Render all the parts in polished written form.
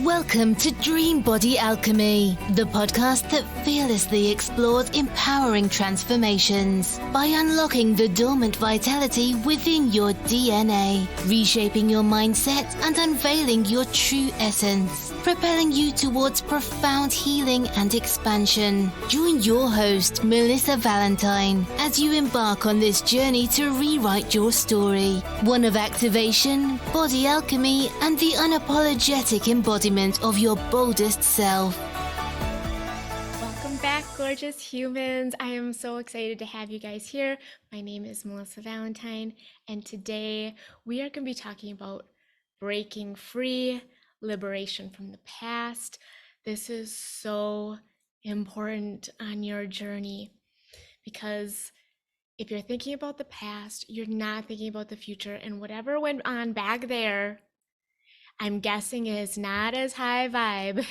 Welcome to Dream Body Alchemy, the podcast that fearlessly explores empowering transformations by unlocking the dormant vitality within your DNA, reshaping your mindset and unveiling your true essence, propelling you towards profound healing and expansion. Join your host, Melissa Valentine, as you embark on this journey to rewrite your story, one of activation, body alchemy, and the unapologetic embodiment of your boldest self. Welcome back, gorgeous humans. I am so excited to have you guys here. My name is Melissa Valentine, and today we are going to be talking about breaking free, liberation from the past. This is so important on your journey because if you're thinking about the past, you're not thinking about the future, and whatever went on back there, I'm guessing is not as high vibe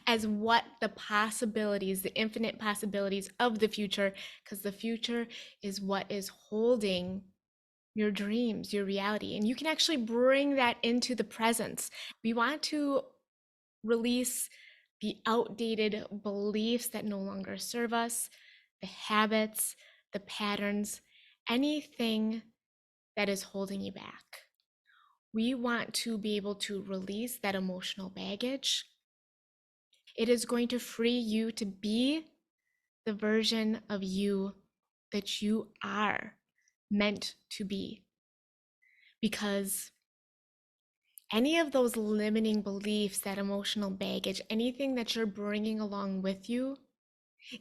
as what the possibilities, the infinite possibilities of the future, because the future is what is holding your dreams, your reality, and you can actually bring that into the present. We want to release the outdated beliefs that no longer serve us, the habits, the patterns, anything that is holding you back. We want to be able to release that emotional baggage. It is going to free you to be the version of you that you are meant to be. Because any of those limiting beliefs, that emotional baggage, anything that you're bringing along with you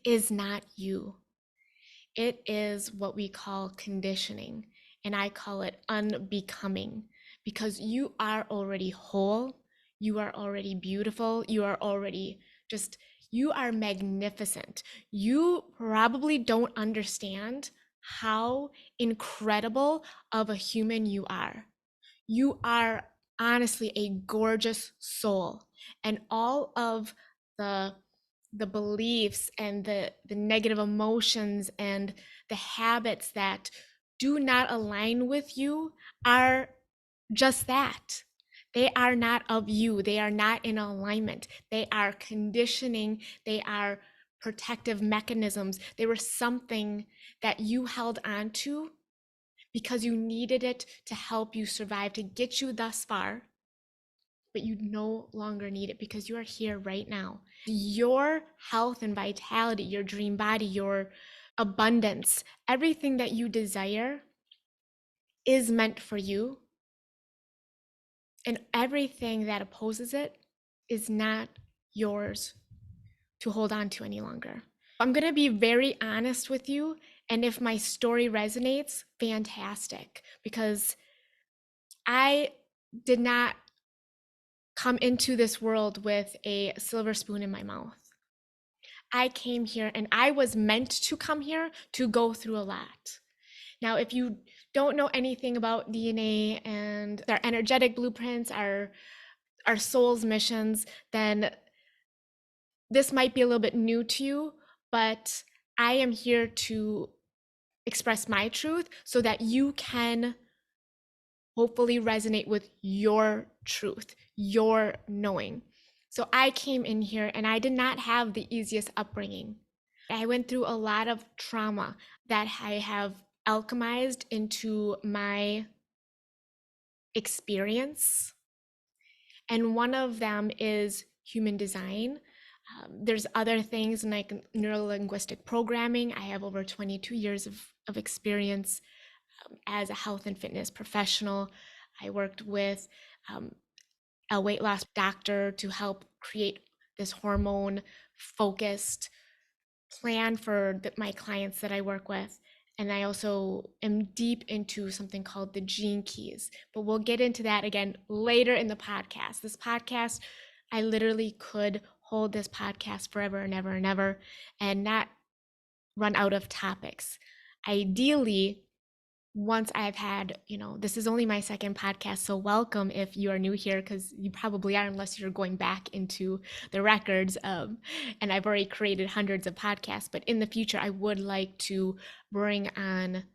is not you. It is what we call conditioning, and I call it unbecoming. Because you are already whole, you are already beautiful, you are already you are magnificent. You probably don't understand how incredible of a human you are. You are honestly a gorgeous soul, and all of the beliefs and the negative emotions and the habits that do not align with you are just that. They are not of you. They are not in alignment. They are conditioning. They are protective mechanisms. They were something that you held on to because you needed it to help you survive, to get you thus far, but you no longer need it because you are here right now. Your health and vitality, your dream body, your abundance, everything that you desire is meant for you. And everything that opposes it is not yours to hold on to any longer. I'm going to be very honest with you. And if my story resonates, fantastic. Because I did not come into this world with a silver spoon in my mouth. I came here and I was meant to come here to go through a lot. Now, if you don't know anything about DNA and our energetic blueprints, our soul's missions, then this might be a little bit new to you, but I am here to express my truth so that you can hopefully resonate with your truth, your knowing. So I came in here and I did not have the easiest upbringing. I went through a lot of trauma that I have alchemized into my experience. And one of them is human design. There's other things like neuro-linguistic programming. I have over 22 years of experience as a health and fitness professional. I worked with a weight loss doctor to help create this hormone focused plan for my clients that I work with. And I also am deep into something called the gene keys, but we'll get into that again later in the podcast. This podcast, I literally could hold this podcast forever and ever and ever and not run out of topics. Ideally, once I've had, this is only my second podcast, so welcome if you are new here, because you probably are, unless you're going back into the records. And I've already created hundreds of podcasts, but in the future, I would like to bring on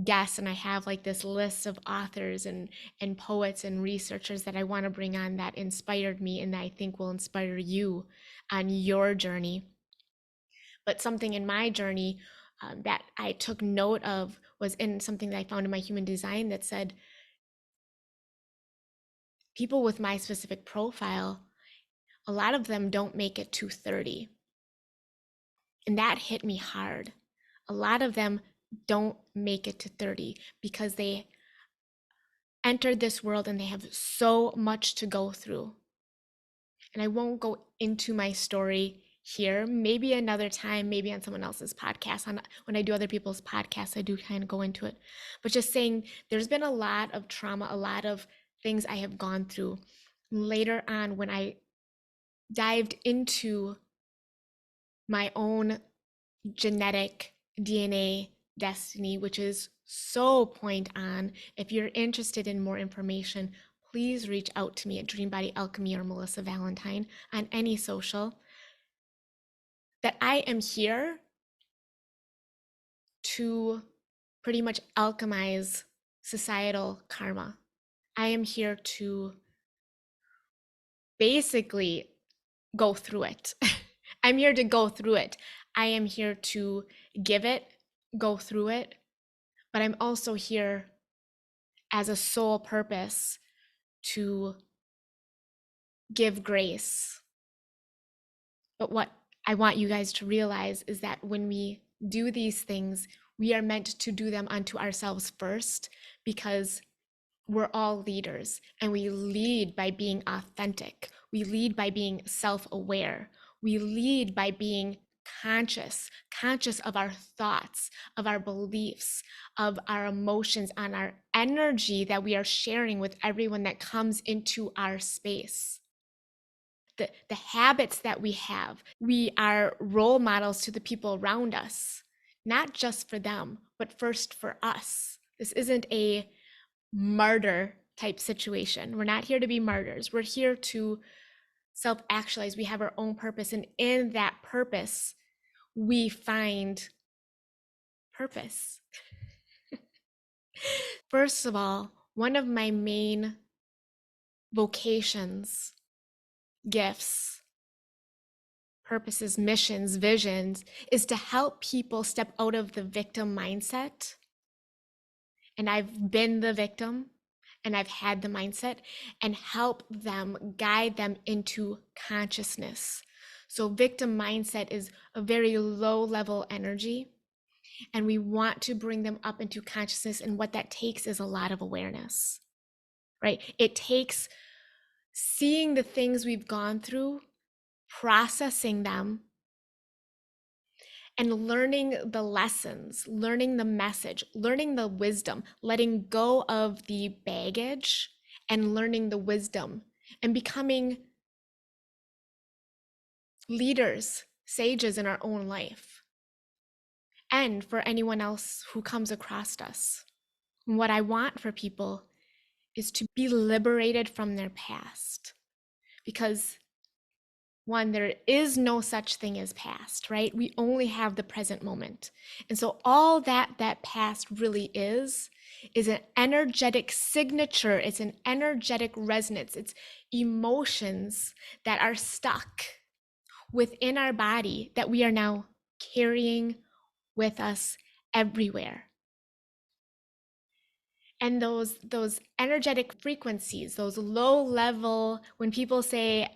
guests, and I have like this list of authors and poets and researchers that I want to bring on that inspired me and that I think will inspire you on your journey. But something in my journey that I took note of was in something that I found in my human design that said people with my specific profile, a lot of them don't make it to 30. And that hit me hard. A lot of them don't make it to 30 because they entered this world and they have so much to go through. And I won't go into my story here. Maybe another time, maybe on someone else's podcast. When I do other people's podcasts, I do kind of go into it. But just saying, there's been a lot of trauma, a lot of things I have gone through. Later on, when I dived into my own genetic DNA destiny, which is so point on. If you're interested in more information, please reach out to me at Dream Body Alchemy or Melissa Valentine on any social. That I am here to pretty much alchemize societal karma. I am here to basically go through it. I'm here to go through it. I am here to give it, go through it, but I'm also here as a sole purpose to give grace. But what I want you guys to realize is that when we do these things, we are meant to do them unto ourselves first, because we're all leaders and we lead by being authentic. We lead by being self-aware. We lead by being conscious of our thoughts, of our beliefs, of our emotions, and our energy that we are sharing with everyone that comes into our space. The habits that we have, we are role models to the people around us, not just for them, but first for us. This isn't a martyr type situation. We're not here to be martyrs. We're here to self-actualize. We have our own purpose, and in that purpose, we find purpose. First of all, one of my main vocations, gifts, purposes, missions, visions, is to help people step out of the victim mindset. And I've been the victim and I've had the mindset, and help them, guide them into consciousness. So victim mindset is a very low level energy, and we want to bring them up into consciousness. And what that takes is a lot of awareness, right? It takes seeing the things we've gone through, processing them, and learning the lessons, learning the message, learning the wisdom, letting go of the baggage and learning the wisdom, and becoming leaders, sages in our own life, and for anyone else who comes across us. And what I want for people is to be liberated from their past, because one, there is no such thing as past, right? We only have the present moment. And so all that past really is an energetic signature. It's an energetic resonance. It's emotions that are stuck within our body that we are now carrying with us everywhere. And those energetic frequencies, those low level, when people say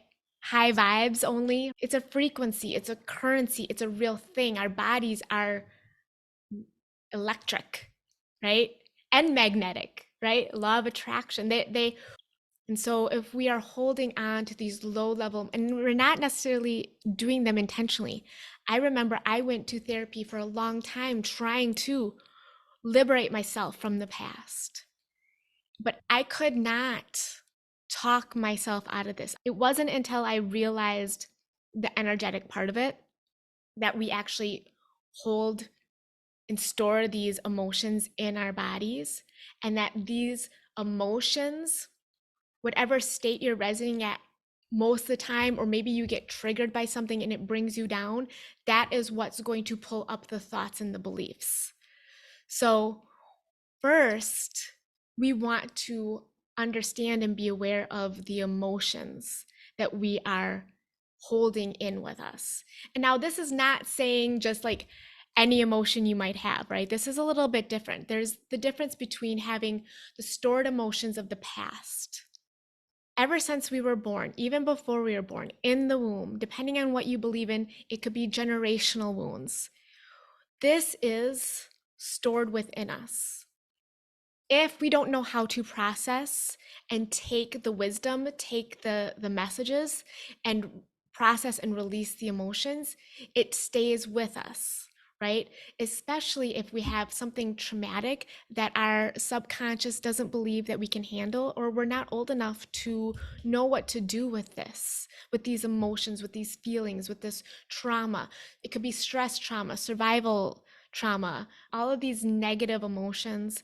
high vibes only, it's a frequency, it's a currency, it's a real thing. Our bodies are electric, right? And magnetic, right? Law of attraction. And so if we are holding on to these low level, and we're not necessarily doing them intentionally. I remember I went to therapy for a long time trying to liberate myself from the past, but I could not talk myself out of this. It wasn't until I realized the energetic part of it, that we actually hold and store these emotions in our bodies, and that these emotions, whatever state you're resonating at most of the time, or maybe you get triggered by something and it brings you down, that is what's going to pull up the thoughts and the beliefs. So First, we want to understand and be aware of the emotions that we are holding in with us. And now, this is not saying just like any emotion you might have, right? This is a little bit different. There's the difference between having the stored emotions of the past. Ever since we were born, even before we were born, in the womb, depending on what you believe in, it could be generational wounds. This is stored within us. If we don't know how to process and take the wisdom, take the messages and process and release the emotions, it stays with us, right? Especially if we have something traumatic that our subconscious doesn't believe that we can handle, or we're not old enough to know what to do with this, with these emotions, with these feelings, with this trauma. It could be stress trauma, survival trauma, all of these negative emotions.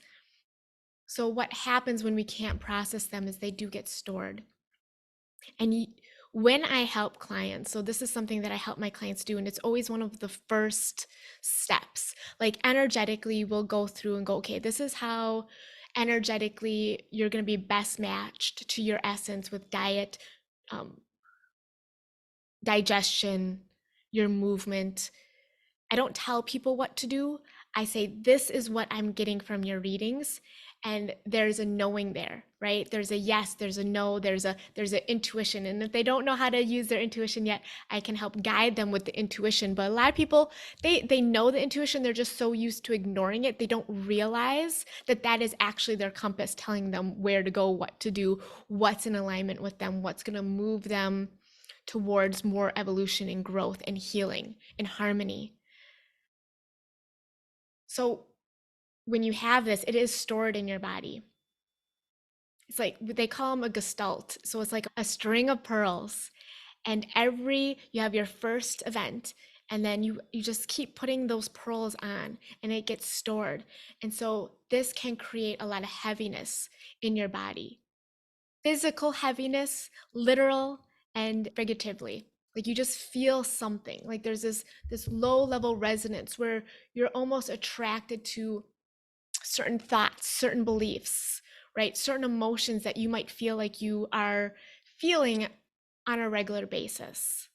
So what happens when we can't process them is they do get stored. And when I help clients, so this is something that I help my clients do, and it's always one of the first steps. Like energetically, we'll go through and go, okay, this is how energetically you're going to be best matched to your essence with diet, digestion, your movement. I don't tell people what to do. I say, this is what I'm getting from your readings. And there's a knowing there, right? There's a yes, there's a no, there's a intuition. And if they don't know how to use their intuition yet, I can help guide them with the intuition. But a lot of people, they know the intuition, they're just so used to ignoring it. They don't realize that that is actually their compass telling them where to go, what to do, what's in alignment with them, what's going to move them towards more evolution and growth and healing and harmony. So when you have this, it is stored in your body. It's like they call them a gestalt. So it's like a string of pearls. And you have your first event, and then you just keep putting those pearls on, and it gets stored. And so this can create a lot of heaviness in your body. Physical heaviness, literal and figuratively. Like you just feel something. Like there's this low level resonance where you're almost attracted to certain thoughts, certain beliefs, right? Certain emotions that you might feel like you are feeling on a regular basis.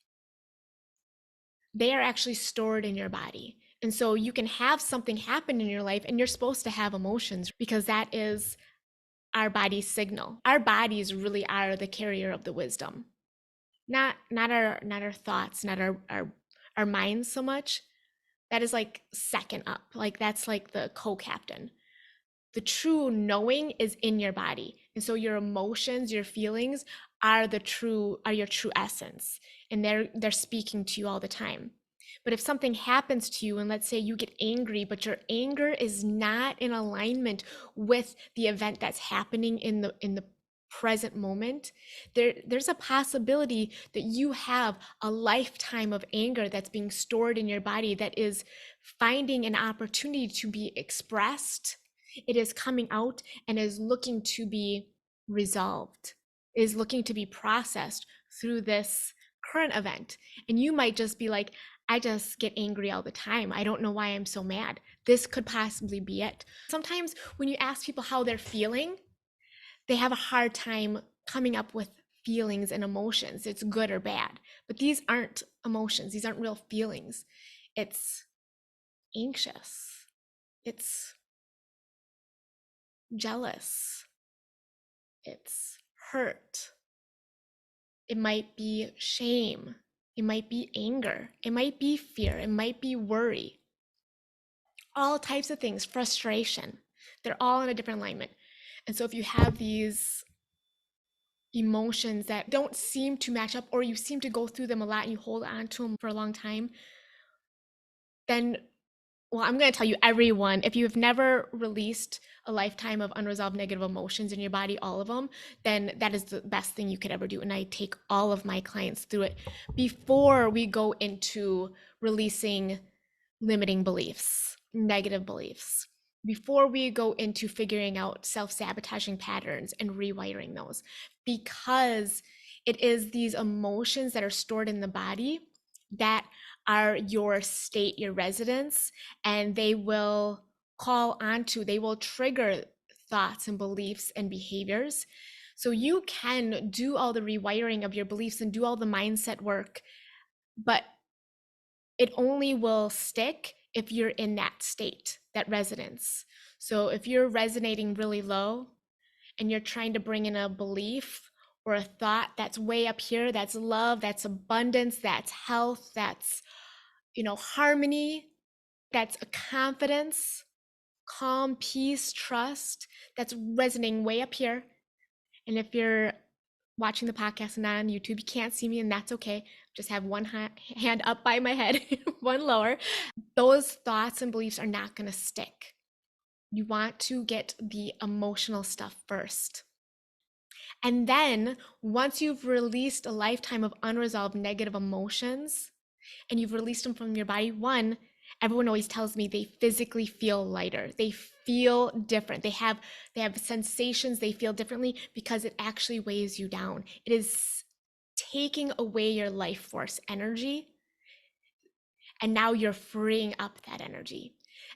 They are actually stored in your body. And so you can have something happen in your life, and you're supposed to have emotions because that is our body's signal. Our bodies really are the carrier of the wisdom. Not our thoughts, not our minds so much. That is like second up. Like that's like the co-captain. The true knowing is in your body. And so your emotions, your feelings are your true essence. And they're speaking to you all the time. But if something happens to you, and let's say you get angry, but your anger is not in alignment with the event that's happening in the present moment, there's a possibility that you have a lifetime of anger that's being stored in your body that is finding an opportunity to be expressed. It is coming out and is looking to be resolved, is looking to be processed through this current event. And you might just be like, I just get angry all the time. I don't know why I'm so mad. This could possibly be it. Sometimes when you ask people how they're feeling, they have a hard time coming up with feelings and emotions. It's good or bad. But these aren't emotions. These aren't real feelings. It's anxious. It's jealous. It's hurt. It might be shame. It might be anger. It might be fear. It might be worry. All types of things, frustration. They're all in a different alignment. And so if you have these emotions that don't seem to match up, or you seem to go through them a lot and you hold on to them for a long time, then, well, I'm going to tell you, everyone, if you've never released a lifetime of unresolved negative emotions in your body, all of them, then that is the best thing you could ever do. And I take all of my clients through it before we go into releasing limiting beliefs, negative beliefs, before we go into figuring out self-sabotaging patterns and rewiring those, because it is these emotions that are stored in the body that are your state, your residence, and they will call onto, they will trigger thoughts and beliefs and behaviors. So you can do all the rewiring of your beliefs and do all the mindset work, but it only will stick if you're in that state, that resonance. So if you're resonating really low and you're trying to bring in a belief or a thought that's way up here, that's love, that's abundance, that's health, that's, harmony, that's a confidence, calm, peace, trust, that's resonating way up here. And if you're watching the podcast and not on YouTube, you can't see me, and that's okay. Just have one hand up by my head, one lower. Those thoughts and beliefs are not going to stick. You want to get the emotional stuff first. And then once you've released a lifetime of unresolved negative emotions and you've released them from your body, one, everyone always tells me they physically feel lighter. They feel different. They have sensations, they feel differently because it actually weighs you down. It is taking away your life force energy, and now you're freeing up that energy.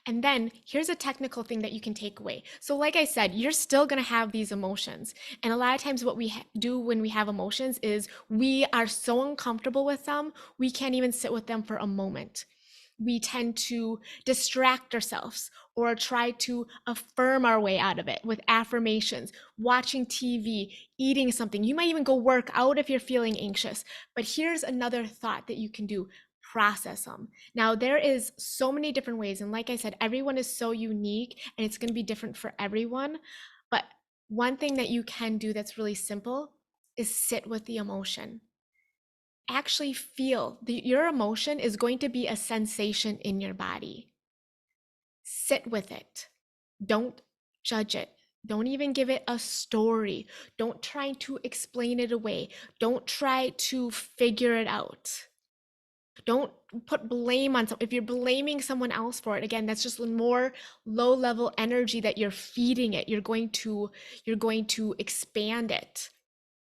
And then here's a technical thing that you can take away. So like I said, you're still going to have these emotions. And a lot of times what we do when we have emotions is we are so uncomfortable with them, we can't even sit with them for a moment. We tend to distract ourselves or try to affirm our way out of it with affirmations, watching TV, eating something. You might even go work out if you're feeling anxious. But here's another thought that you can do. Process them. Now, there is so many different ways. And like I said, everyone is so unique and it's going to be different for everyone. But one thing that you can do that's really simple is sit with the emotion. Actually feel your emotion is going to be a sensation in your body. Sit with it. Don't judge it. Don't even give it a story. Don't try to explain it away. Don't try to figure it out. Don't put blame on someone. If you're blaming someone else for it, again, that's just more low-level energy that you're feeding it. You're going to expand it.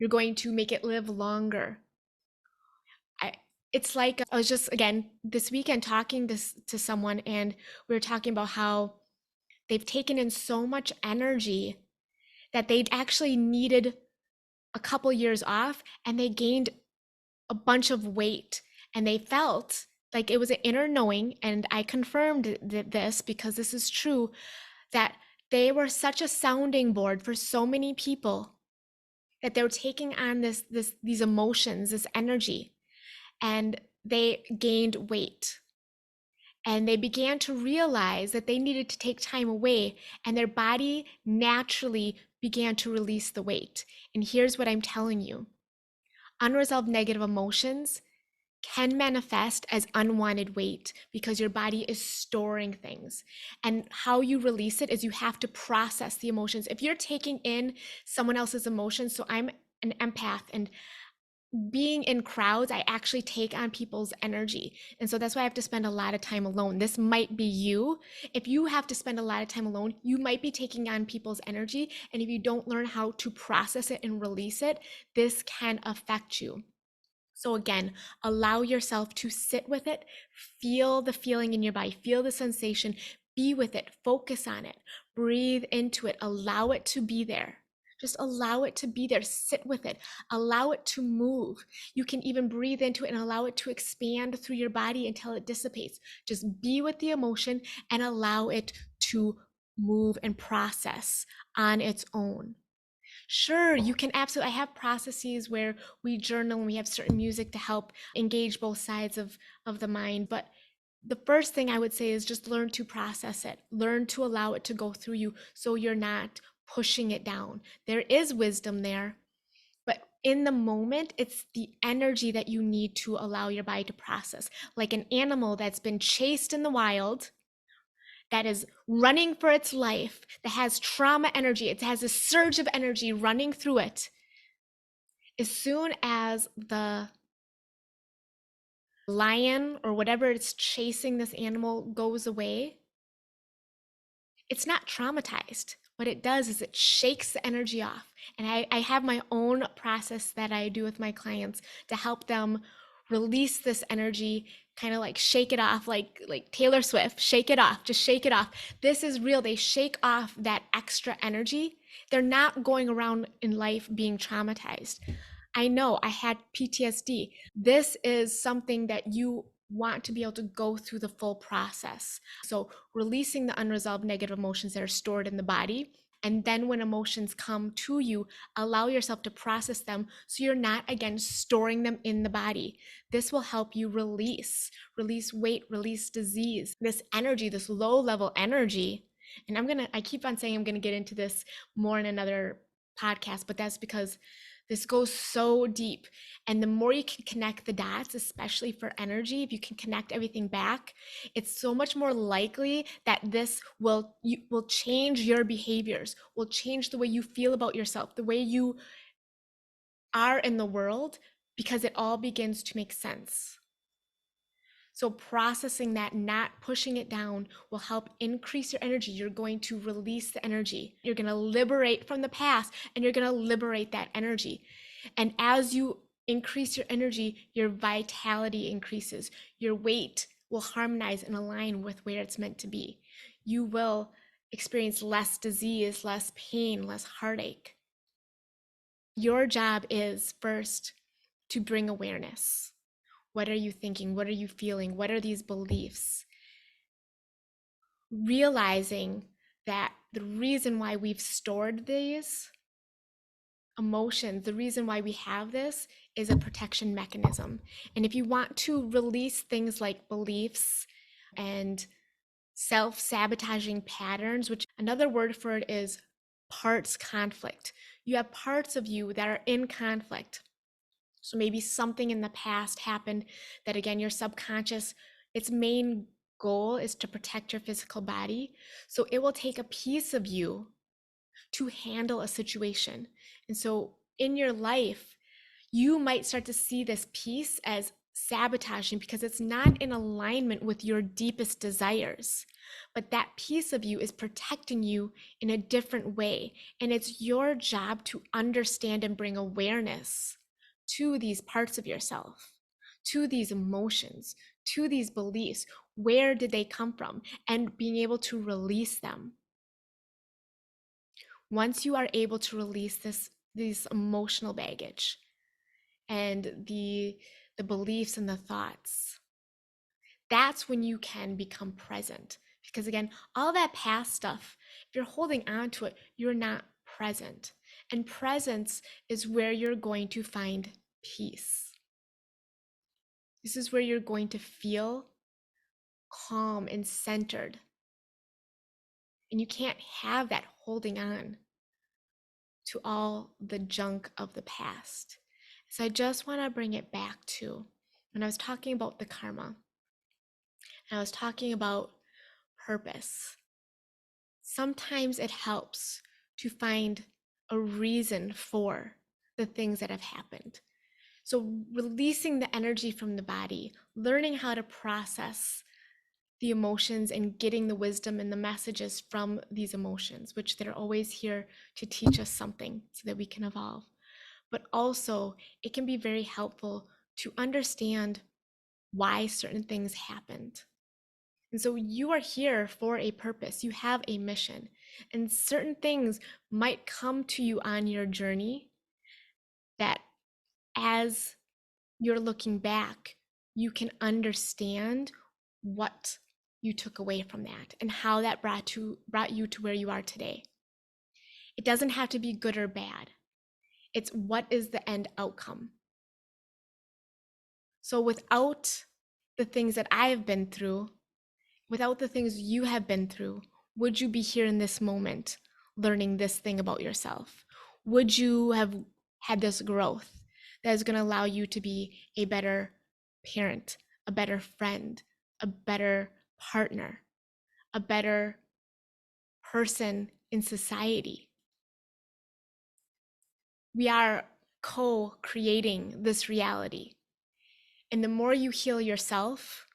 You're going to make it live longer. It's like I was just, again, this weekend talking to someone, and we were talking about how they've taken in so much energy that they actually needed a couple years off, and they gained a bunch of weight, and they felt like it was an inner knowing, and I confirmed this because this is true, that they were such a sounding board for so many people that they were taking on these emotions, this energy, and they gained weight. And they began to realize that they needed to take time away, and their body naturally began to release the weight. And here's what I'm telling you. Unresolved negative emotions can manifest as unwanted weight because your body is storing things. And how you release it is you have to process the emotions. If you're taking in someone else's emotions, so I'm an empath, and being in crowds, I actually take on people's energy. And so that's why I have to spend a lot of time alone. This might be you. If you have to spend a lot of time alone, you might be taking on people's energy. And if you don't learn how to process it and release it, this can affect you. So again, allow yourself to sit with it, feel the feeling in your body, feel the sensation, be with it, focus on it, breathe into it, allow it to be there. Just allow it to be there, sit with it, allow it to move. You can even breathe into it and allow it to expand through your body until it dissipates. Just be with the emotion and allow it to move and process on its own. Sure, you can absolutely. I have processes where we journal and we have certain music to help engage both sides of the mind. But the first thing I would say is just learn to process it, learn to allow it to go through you so you're not pushing it down. There is wisdom there, but in the moment, it's the energy that you need to allow your body to process. Like an animal that's been chased in the wild, that is running for its life, that has trauma energy, it has a surge of energy running through it. As soon as the lion or whatever it's chasing this animal goes away, it's not traumatized. What it does is it shakes the energy off. And I have my own process that I do with my clients to help them release this energy, kind of like shake it off, like Taylor Swift, shake it off, just shake it off. This is real. They shake off that extra energy. They're not going around in life being traumatized. I know I had PTSD. This is something that you want to be able to go through the full process. So releasing the unresolved negative emotions that are stored in the body. And then when emotions come to you, allow yourself to process them so you're not, again, storing them in the body. This will help you release weight, release disease, this energy, this low level energy. And I keep on saying I'm going to get into this more in another podcast, but that's because this goes so deep. And the more you can connect the dots, especially for energy, if you can connect everything back, it's so much more likely that this will change your behaviors, will change the way you feel about yourself, the way you are in the world, because it all begins to make sense. So processing that, not pushing it down, will help increase your energy. You're going to release the energy. You're going to liberate from the past, and you're going to liberate that energy. And as you increase your energy, your vitality increases. Your weight will harmonize and align with where it's meant to be. You will experience less disease, less pain, less heartache. Your job is first to bring awareness. What are you thinking? What are you feeling? What are these beliefs? Realizing that the reason why we've stored these emotions, the reason why we have this, is a protection mechanism. And if you want to release things like beliefs and self-sabotaging patterns, which another word for it is parts conflict. You have parts of you that are in conflict. So maybe something in the past happened that, again, your subconscious, its main goal is to protect your physical body. So it will take a piece of you to handle a situation. And so in your life, you might start to see this piece as sabotaging because it's not in alignment with your deepest desires. But that piece of you is protecting you in a different way. And it's your job to understand and bring awareness to these parts of yourself, to these emotions, to these beliefs. Where did they come from? And being able to release them. Once you are able to release this emotional baggage and the beliefs and the thoughts, that's when you can become present. Because again, all that past stuff, if you're holding on to it, you're not present. And presence is where you're going to find peace. This is where you're going to feel calm and centered. And you can't have that holding on to all the junk of the past. So I just want to bring it back to when I was talking about the karma, and I was talking about purpose. Sometimes it helps to find a reason for the things that have happened. So releasing the energy from the body, learning how to process the emotions and getting the wisdom and the messages from these emotions, which they're always here to teach us something so that we can evolve. But also it can be very helpful to understand why certain things happened. And so you are here for a purpose. You have a mission, and certain things might come to you on your journey that as you're looking back, you can understand what you took away from that and how that brought you to where you are today. It doesn't have to be good or bad. It's what is the end outcome. So without the things that I have been through, without the things you have been through, would you be here in this moment learning this thing about yourself? Would you have had this growth that is going to allow you to be a better parent, a better friend, a better partner, a better person in society? We are co-creating this reality. And the more you heal yourself,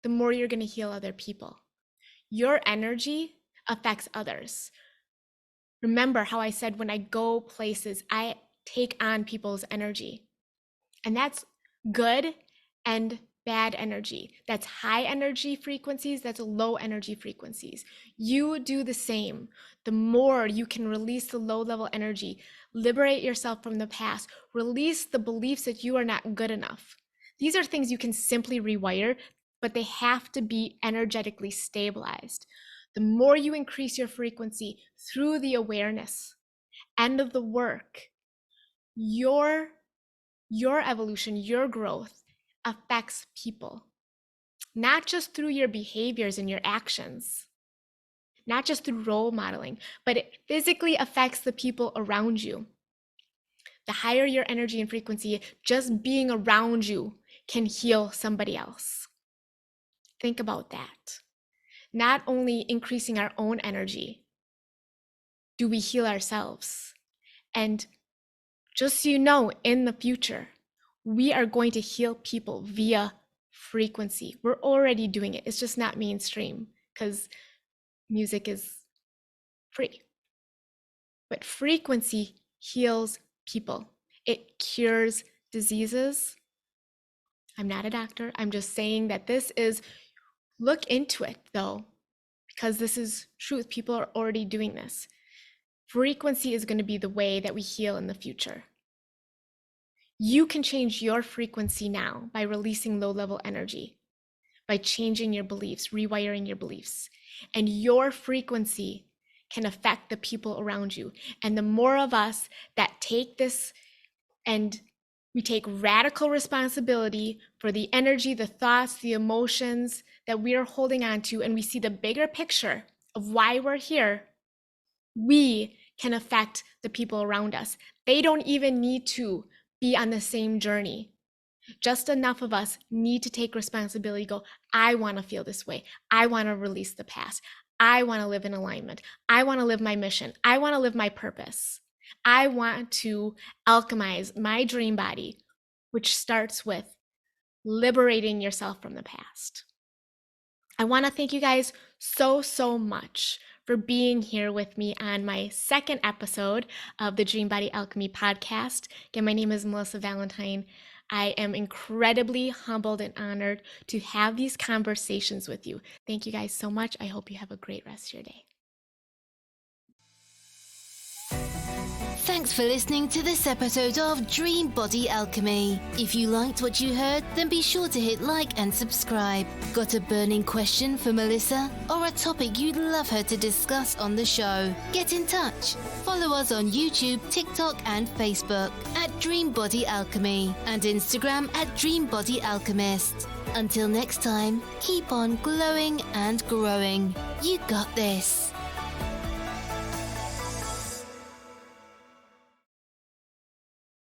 the more you're going to heal other people. Your energy affects others. Remember how I said when I go places, I take on people's energy. And that's good and bad energy. That's high energy frequencies, that's low energy frequencies. You do the same. The more you can release the low level energy, liberate yourself from the past, release the beliefs that you are not good enough. These are things you can simply rewire, but they have to be energetically stabilized. The more you increase your frequency through the awareness and of the work, your evolution, your growth affects people, not just through your behaviors and your actions, not just through role modeling, but it physically affects the people around you. The higher your energy and frequency, just being around you can heal somebody else. Think about that. Not only increasing our own energy, do we heal ourselves. And just so you know, in the future, we are going to heal people via frequency. We're already doing it. It's just not mainstream because music is free. But frequency heals people. It cures diseases. I'm not a doctor. I'm just saying that this is, look into it though, because this is truth. People are already doing this. Frequency is going to be the way that we heal in the future. You can change your frequency now by releasing low-level energy, by changing your beliefs, rewiring your beliefs. And your frequency can affect the people around you. And the more of us that take this and we take radical responsibility for the energy, the thoughts, the emotions that we are holding on to, and we see the bigger picture of why we're here, we can affect the people around us. They don't even need to be on the same journey. Just enough of us need to take responsibility, go, I want to feel this way. I want to release the past. I want to live in alignment. I want to live my mission. I want to live my purpose. I want to alchemize my dream body, which starts with liberating yourself from the past. I want to thank you guys so much for being here with me on my second episode of the Dream Body Alchemy Podcast. Again, my name is Melissa Valentine. I am incredibly humbled and honored to have these conversations with you. Thank you guys so much. I hope you have a great rest of your day. Thanks for listening to this episode of Dream Body Alchemy. If you liked what you heard, then be sure to hit like and subscribe. Got a burning question for Melissa or a topic you'd love her to discuss on the show? Get in touch. Follow us on YouTube, TikTok, and Facebook at Dream Body Alchemy and Instagram at Dream Body Alchemist. Until next time, keep on glowing and growing. You got this.